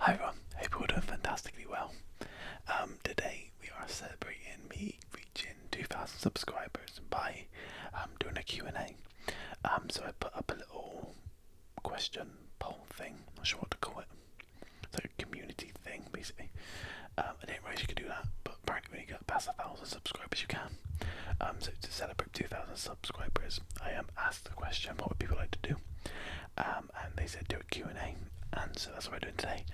Hi everyone, hope you're all doing fantastically well. Today we are celebrating me reaching 2,000 subscribers by doing a Q&A. So I put up a little question poll thing, not sure what to call it. It's like a community thing basically. I didn't realize you could do that, but apparently when you get past 1,000 subscribers you can. So to celebrate 2,000 subscribers, I asked the question, what would people like to do? And they said do a Q&A. And so that's what we're doing today.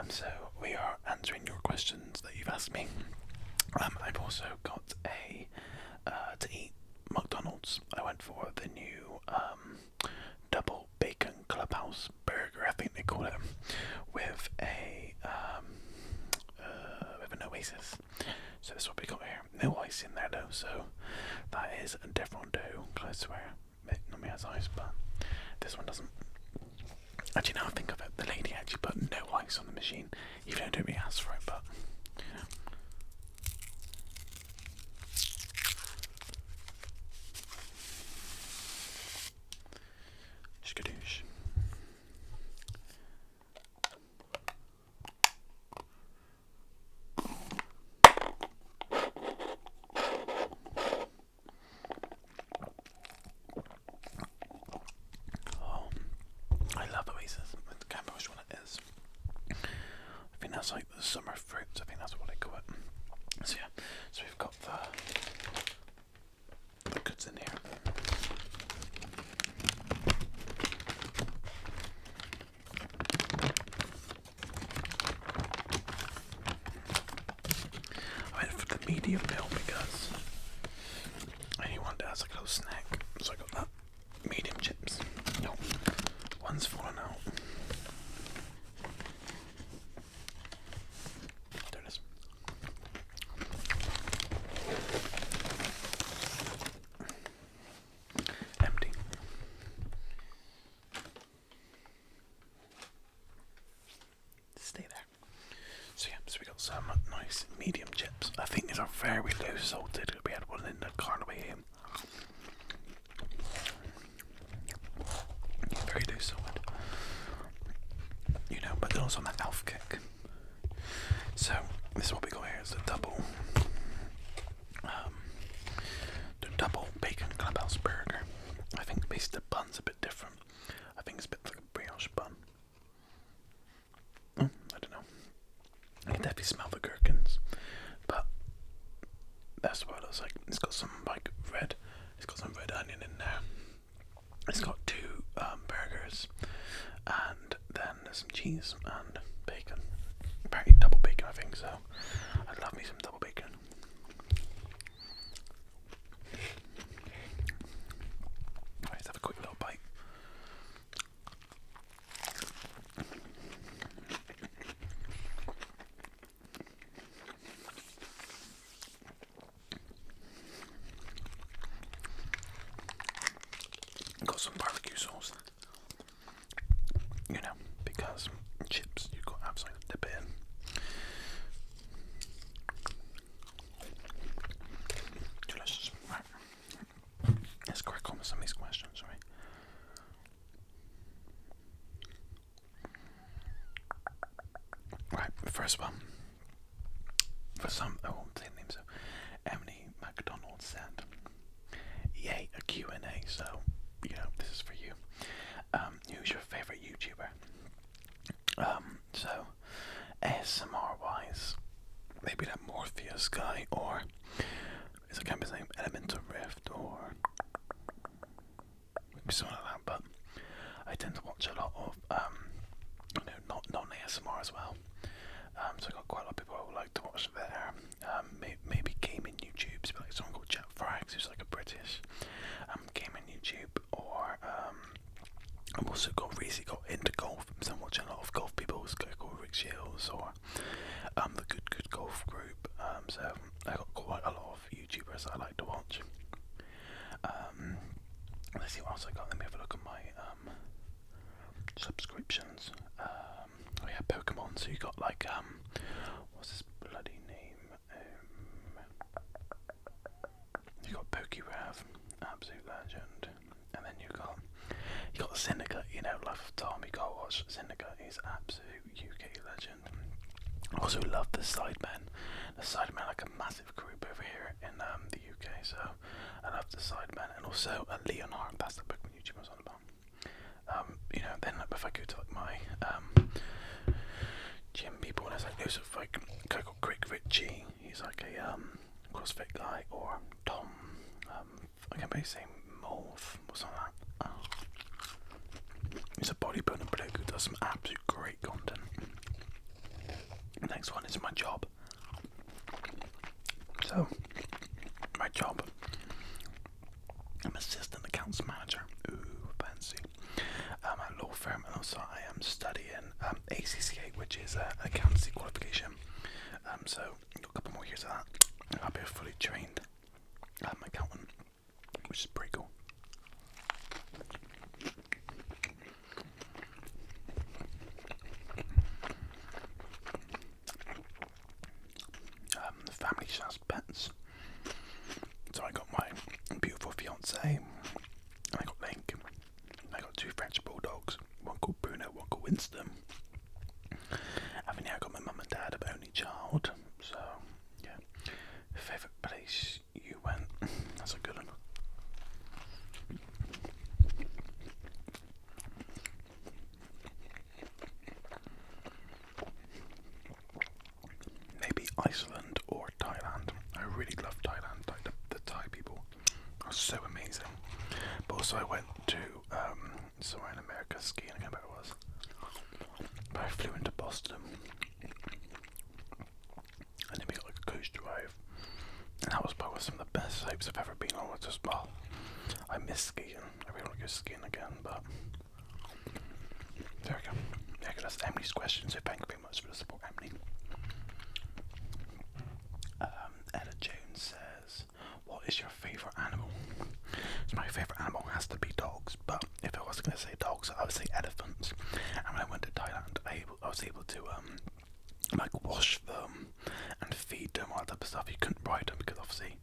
So we are answering your questions that you've asked me. I've also got a to eat Mcdonalds. I went for the new double bacon Clubhouse Burger, I think they call it, with an Oasis. So this is what we got here. No ice in there though, so that is a different dough. Glassware. It normally has ice, but this one doesn't. Actually, now I think of it, the lady actually put no ice on the machine, even though I don't really ask for it, but, you know. Skadoosh. I love Oasis. I can't remember which one it is. I think that's like the summer fruits. I think that's what they call it. So yeah, so we've got the goods in here. I went for the medium meal because I only wanted it as like a little snack. So I got that medium chips. No. One's fallen out. There it is. Empty. Stay there. So yeah, so we got some nice medium chips. I think these are very low salted. We had one in the car on the way in. Very low salted. You know, but they're also on that elf kick. So this is what we got here, is the double bacon Clubhouse Burger. I think basically the bun's a bit different. I think it's a bit like a brioche bun. I don't know. I can definitely smell the gherkins, but that's what it looks like. It's got some like red. It's got some red onion in there. It's got two burgers, and then there's some cheese and bacon. Apparently double bacon, I think, so I'd love me some double bacon. Alright, let's have a quick little bite. Got some barbecue sauce. You know, because chips, you've got to have something to dip it in. Delicious. Right. Let's crack on with some of these questions, sorry. Right, the first one. For some, I won't say the name, so Emily McDonald said, yay, a Q&A, so, you know, this is for you. Who's your favourite YouTuber? So, ASMR wise, maybe that Morpheus guy, or is it his name, Elemental Rift, or maybe something like that, but I tend to watch a lot of, you know, non-ASMR as well. So I got quite a lot of people who like to watch there. Maybe gaming YouTubes, like someone called Jack Frags, who's like a British gaming YouTube, or I've also recently got into golf, so I'm watching a lot of golf people, this guy called Rick Shields, or the Good Golf Group. So I got quite a lot of YouTubers that I like to watch. Let's see what else I got. Let me have a look at my subscriptions. Oh yeah, Pokemon. So you got like what's his bloody name? You got PokeRav, absolute legend, and then you got Syndicate. You know, Life of Tom. You gotta watch Syndicate. He's absolute UK legend. Also love the Sidemen. The Sidemen are like a massive group over here in the UK, so I love the Sidemen. And also Leonard, that's the Pokemon YouTuber I was on about. You know, then if I go to like my gym people, there's like loads of like a guy called Craig Ritchie, he's like a CrossFit guy, or Tom, I can't maybe say Morph or something like that. He's a bodybuilder bloke who does some absolute great content. The next one is my job. So, my job, I'm assistant accounts manager. Ooh, fancy. At a law firm, and also I am studying ACCA, which is an accountancy qualification. So, a couple more years of that, and I'll be a fully trained accountant, which is pretty cool. The family has pets. So I got my beautiful fiance, and I got Link, and I got 2 French bulldogs, one called Bruno, one called Winston. And then I got my mum and dad, an only child. So yeah. Favourite place you went? That's a good one. Maybe Iceland or Thailand. I really love Thailand. Like the Thai people are so amazing. But also I went to somewhere in America skiing. I can't remember where it was. But I flew into Boston, and then we got like a coach drive, and that was probably some of the best slopes I've ever been on. It's just, well, I miss skiing. I really want to go skiing again, but there we go. Yeah, that's Emily's question, so thank you very much for the support, Emily. Ella Jones says, what is your favourite animal? So my favourite animal has to be dogs, but if I was going to say dogs, I would say elephants. And when I went to Thailand, I was able to like wash them and feed them, all that type of stuff. You couldn't ride them because obviously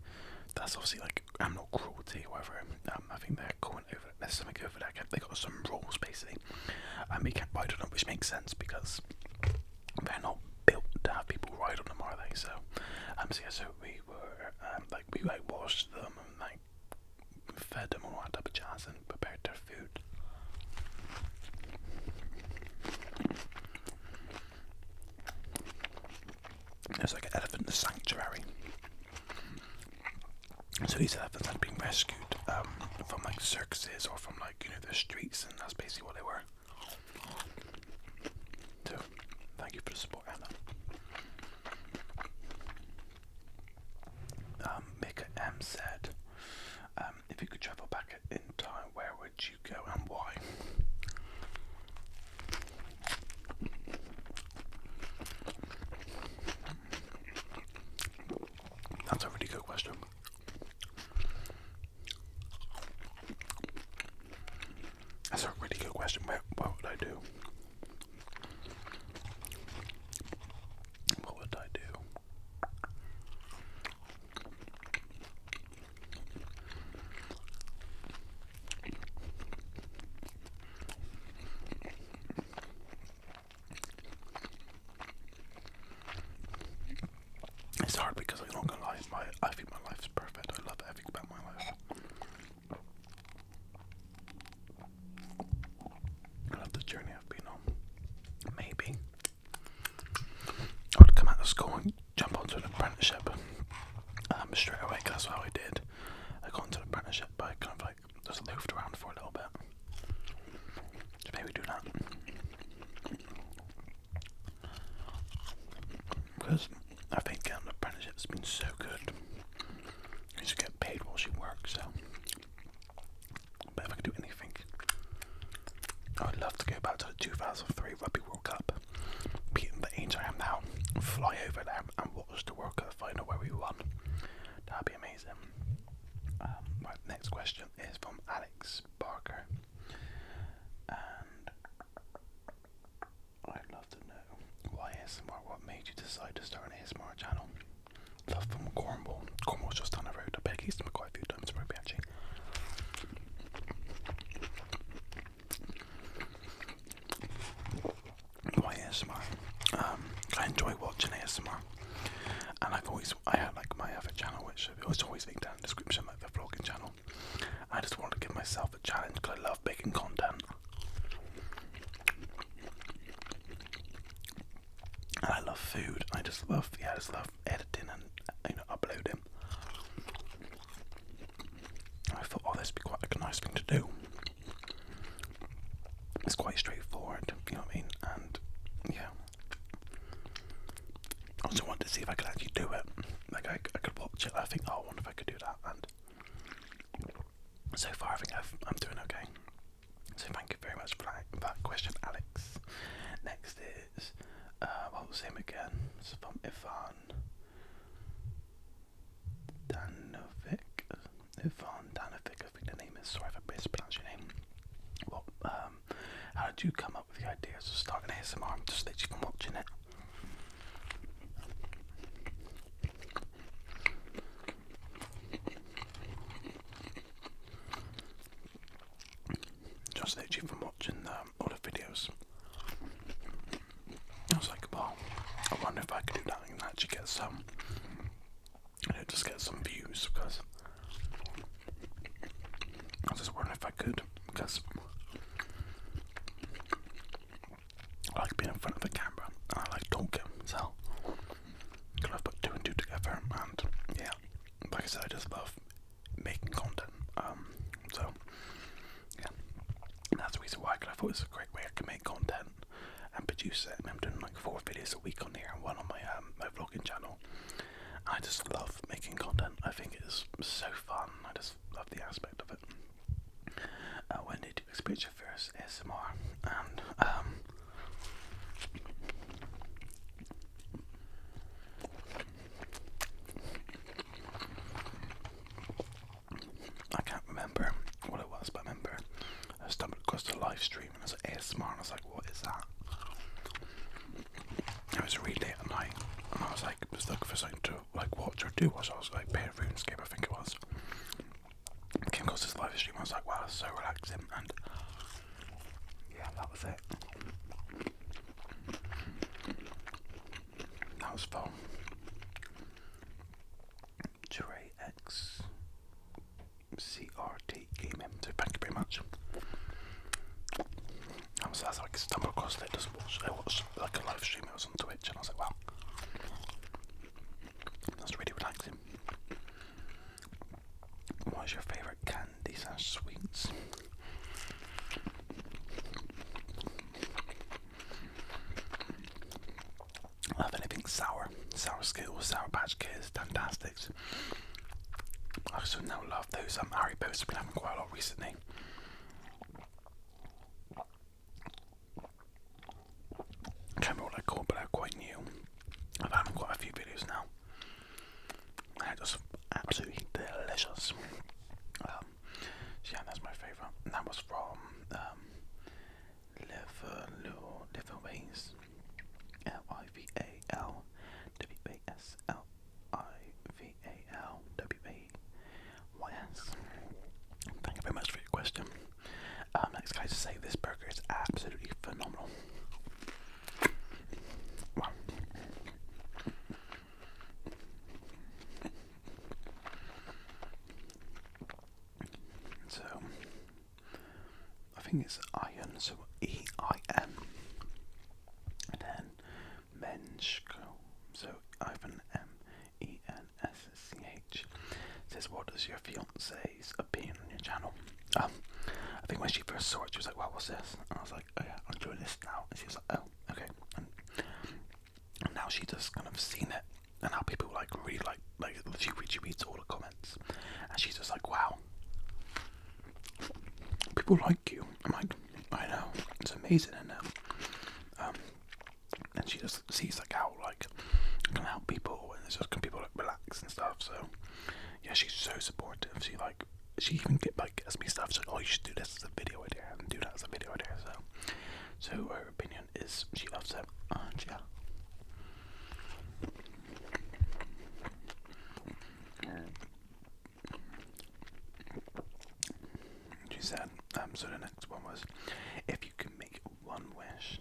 that's obviously like animal cruelty or whatever. I think they're going over, there's something over there. They got some rules basically. You can't ride on them, which makes sense because they're not built to have people ride on them, are they? So so we were we washed them and like fed them all that type of jazz and prepared their food. There's like an elephant sanctuary. So these elephants had been rescued from like circuses or from like, you know, the streets, and that's basically what they were. So thank you for the support, Anna. Mika M said, if you could travel back in time, where would you go and why? That's a really good question. That's a really good question. What would I do? What would I do? It's hard because I'm not gonna lie, I think my life's perfect. I love everything about my life. I love the journey I've been on. Maybe I would come out of school and jump onto an apprenticeship straight away, because that's how I did. I got into an apprenticeship, but I kind of like just loafed around for a little bit. So maybe do that. Because I think getting an apprenticeship's been so good. You just get paid while you work, so. But if I could do anything, I would love to go back to the 2003 Rugby World Cup, be at the age I am now, fly over there and watch the World Cup final where we won. That'd be amazing. Right, next question is from Alex Barker, and I'd love to know why ASMR. What made you decide to start an ASMR channel? Love from Cornwall. Cornwall's just down the road. I bet he's done quite a few times for actually. Why ASMR? I enjoy watching ASMR. And I had like my other channel, which was always linked down in the description, like the vlogging channel. I just wanted to give myself a challenge because I love making content. And I love food. I just love editing and uploading. I thought, oh, this would be quite like a nice thing to do. It's quite straightforward, you know what I mean? And yeah. I also wanted to see if I could actually do it. Like I could watch it. I think, oh, I wonder if I could do that. And so far, I think I'm doing okay. So thank you very much for that question, Alex. Next is, what was him again? It's from Ivan Danovic. Ivan Danovic, I think the name is. Sorry if I mispronounced your name. Well, how did you come up with the ideas of starting ASMR? Just that you've been watching it. Just literally from watching all the videos. I was like, well, I wonder if I could do that and actually get some, just get some views, because I was just wondering if I could, because I like being in front of the camera and I like talking, so I kind of put two and two together, and yeah, like I said, I just love making content, so yeah. That's the reason why, because I thought it was a great way I could make content and produce it. I'm doing like 4 videos a week on here and 1 on my my vlogging channel. I just love making content. I think it is so fun. I just love the aspect of it. When did you experience your first ASMR? And I can't remember what it was, but I remember I stumbled across the live stream and it was like ASMR, and I was like, what is that? It was really late at night, and I was like, looking for something to like watch or do. I was like playing RuneScape, I think it was. I came across this live stream, I was like, wow, that's so relaxing, and yeah, that was it. That was fun. Trey X CRT Gaming, so thank you very much. That's like stumbled across it, I watched like a live stream, it was on Twitch, and I was like, wow, that's really relaxing. What is your favourite candy / sweets? I love anything sour. Sour Skittles, Sour Patch Kids, Fantastics. I also now love those Haribos. I've been having quite a lot recently. I can't remember what they're called, but they're quite new. I've had them quite a few videos now. And they're just absolutely delicious. So yeah, that's my favourite. And that was from Livaways. Livaways. Thank you very much for your question. Next guy to say this burger is absolutely phenomenal. Wow. So I think it's iron, so E-I-N, and then Menschko, so Ivan M-E-N-S-C-H, says, what is your fiance's opinion on your channel? I think when she first saw it, she was like, wow, what's this? And I was like, oh yeah, I'm doing this now. And she was like, oh, okay. And now she just kind of seen it, and how people like really like she reads all the comments, and she's just like, wow, people like you. I'm like, I know, it's amazing, isn't it? And she just sees like how like I can help people, and it's just can people like relax and stuff. So yeah, she's so supportive. She even gets me stuff. She's like, oh, you should do this as a video idea and do that as a video idea. So her opinion is she loves it, and yeah. She said, so the next one was, if you could make one wish,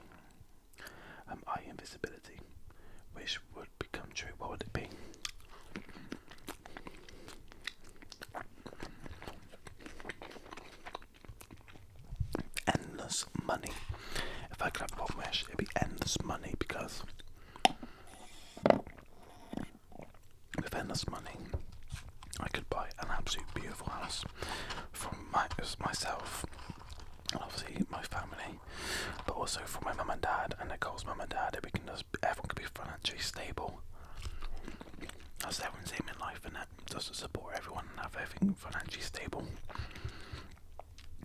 eye invisibility, also for my mum and dad and Nicole's mum and dad, everyone can be financially stable. That's everyone's aim in life, and that just to support everyone and have everything financially stable.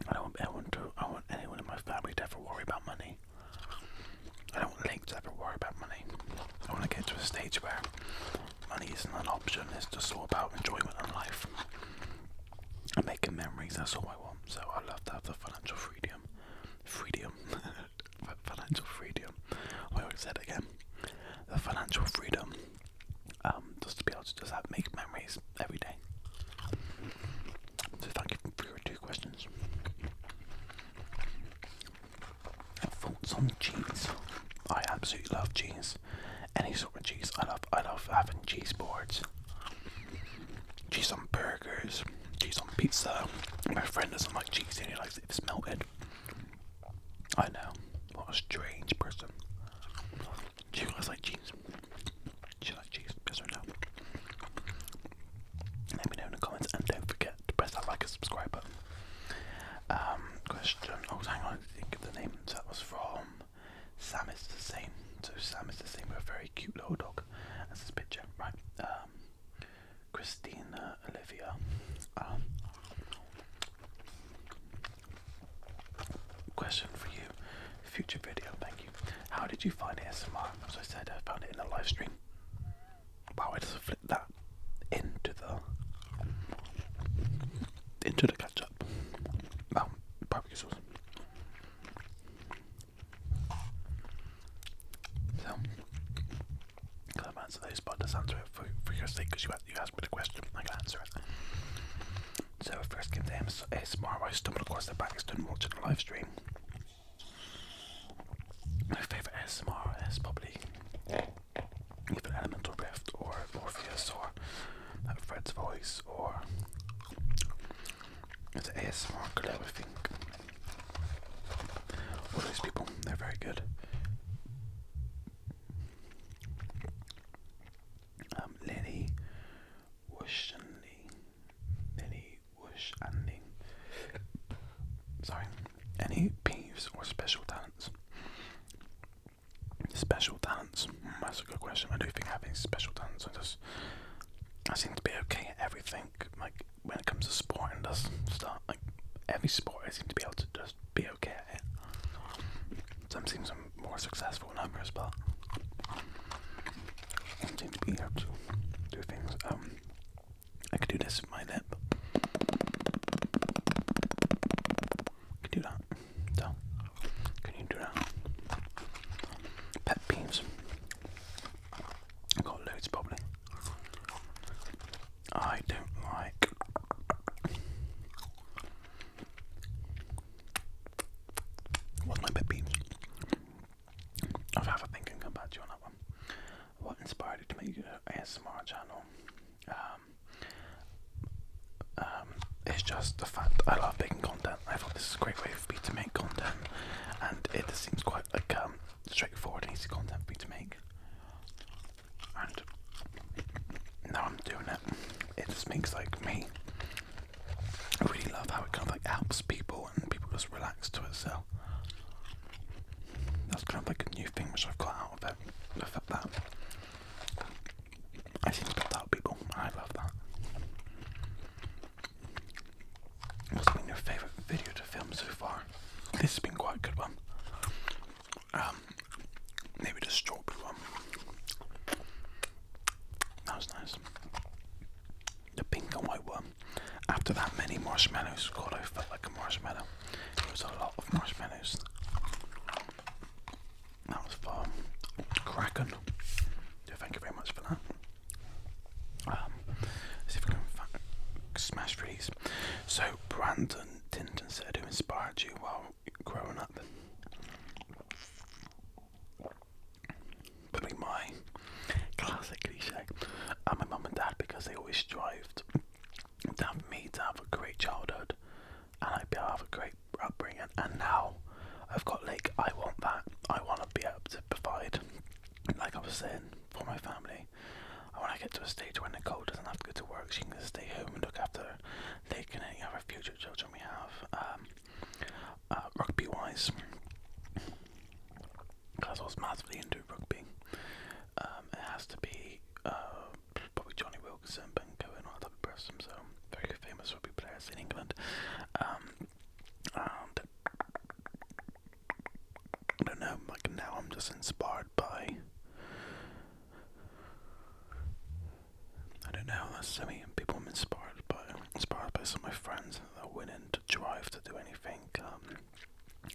I don't want anyone in my family to ever worry about money. I don't want Link to ever worry about money. I want to get to a stage where money isn't an option, it's just all about enjoyment in life. And making memories, that's all I want. So I love to have the financial freedom. Financial freedom. I always said it again. The financial freedom. Just to be able to just make memories every day. So thank you for your 2 questions. Thoughts on cheese? I absolutely love cheese. Any sort of cheese. I love having cheese boards. Cheese on burgers. Cheese on pizza. My friend doesn't like cheese, and he likes it if it's melted. I know. What a strange person. Do you guys like cheese? Do you like cheese? Yes or no? Let me know in the comments, and don't forget to press that like and subscribe button. Question. Oh, hang on, I didn't think of the name. So that was from Sam is the same. So Sam is the same with a very cute little dog. That's his picture, right? Christina Olivia. Question for you. Future video, thank you. How did you find ASMR? As I said, I found it in a live stream. Wow, I just flipped that into the ketchup. Well, barbecue sauce. So, can I answer those? But just answer it for your sake, because you asked me the question. I can answer it. So, first came to ASMR. I stumbled across the Pakistan watching a live stream. My favourite ASMR is probably either Elemental Rift or Morpheus or Fred's voice, or it's ASMR Glow, I think. All those people, they're very good. Lily Whoosh and Lee. Sorry. Any peeves or special talents? Special talents? That's a good question. I do think I have any special talents. I seem to be okay at everything. Like when it comes to sport and does stuff, like every sport, I seem to be able to just be okay at it. Some seems I'm more successful than others, but I seem to be able to do things. I could do this with my lip. I could do that. So, can you do that? Pet peeves. I've got loads probably. I don't like what's my pet peeves? I'll have a think and come back to you on that one. What inspired you to make an ASMR channel? It's just the fact I love making content. I thought this is a great way for me to make content, and it just seems quite like straightforward and easy content for me to make. And now I'm doing it. It just makes like me. I really love how it kind of like helps people and people just relax to it. So that's kind of like a new thing which I've got out of it. The fact that I seem to help people, and I love that. What's been your favourite video to film so far? This has been quite a good one. Maybe the strawberry one. That was nice. The pink and white one. After that many marshmallows, God, I felt like a marshmallow. It was a lot of marshmallows. That was fun. Cracking. Yeah, thank you very much for that. See if we can smash through these. So, Brandon Tinton said, who inspired you while growing up? Probably my classic cliche. My mum and dad, because they always strived to have me to have a great childhood and I'd be able to have a great upbringing. And now I've got like, I want that. I want to be able to provide, like I was saying, for my family. I want to get to a stage where Nicole doesn't have to go to work. She can just stay home and look after Lake and any other future children we have. Rugby wise, guys I was massively into rugby. It has to be probably Johnny Wilkinson, Ben Cohen, all that type of person. So very famous rugby players in England. And I don't know, like now I'm just inspired by. I don't know. There's so many people I'm inspired by. Inspired by some of my friends that are willing to drive to do anything.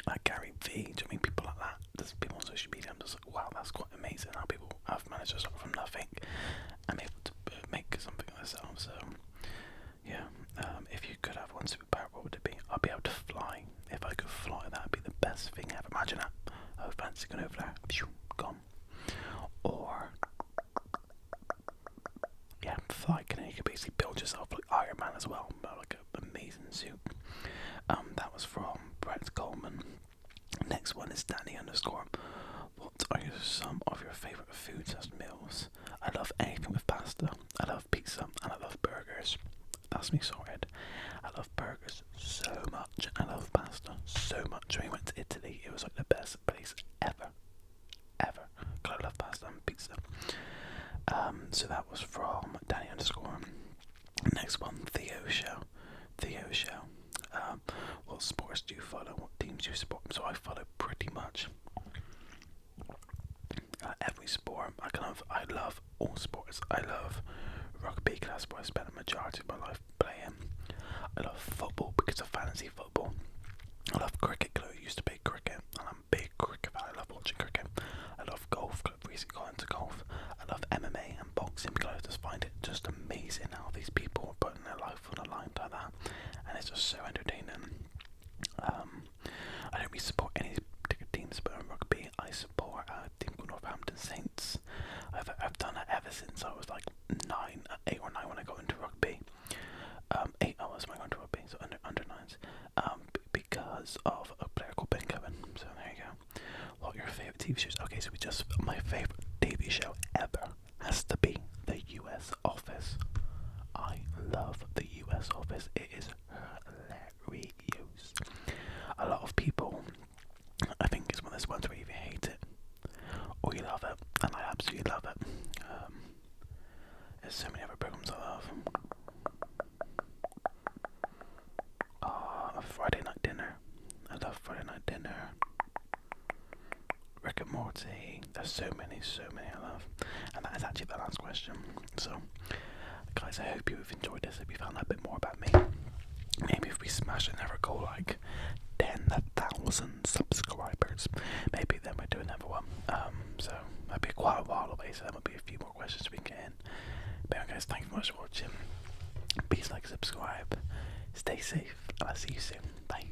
Like Gary Vee, do you mean people like that? There's people on social media. I'm just like, wow, that's quite amazing how people have managed to start from nothing and able to make something of themselves. So yeah, if you could have one superpower, what would it be? I'd be able to fly. If I could fly, that'd be the best thing ever. Imagine that. Oh, fancy going over there. Phew, gone. Or yeah, fly. You could basically build yourself like Iron Man as well, but like an amazing suit. That was from Brett Coleman. Next one is Danny _ What are some of your favourite foods as meals? I love anything with pasta. I love pizza and I love burgers. That's me sorted. I love burgers so much. I love pasta so much. When we went to Italy, it was like the best place ever. Cause I love pasta and pizza. So that was from Danny _ Next one, Theo Show. What sports do you follow? What teams do you support? So I follow pretty much every sport. I love all sports. I love rugby, because that's what I spent a majority of my life playing. I love football because of fantasy football. I love cricket because I used to play cricket, and I'm a big cricket fan. I love watching cricket. I love golf because I've recently got into golf. I love MMA and boxing because I just find it just amazing how these people are putting their life on a line like that, and it's just so entertaining. I don't really support any particular teams, but in rugby I support a team called Northampton Saints. I've done it ever since I was like 8 or 9 when I got into rugby. 8 hours when I got into rugby, so under 9s. Because of a player called Ben Cohen. So there you go. What are your favourite TV shows? Okay, so my favourite TV show ever has to be The US Office. I love The US Office. It is hilarious. A lot of people, I think it's one of those ones where you either hate it or you love it, and I absolutely love it. There's so many other programs I love. Friday Night Dinner. I love Friday Night Dinner. Rick and Morty. There's so many I love. And that is actually the last question. So, guys, I hope you've enjoyed this. If you found out a bit more about me. Maybe if we smash another goal like 10,000 subscribers, maybe then we'll do another one. So that'll be quite a while away, so there might be a few more questions we can get in. But anyway, guys, thank you so much for watching. Please like, subscribe, stay safe, and I'll see you soon. Bye.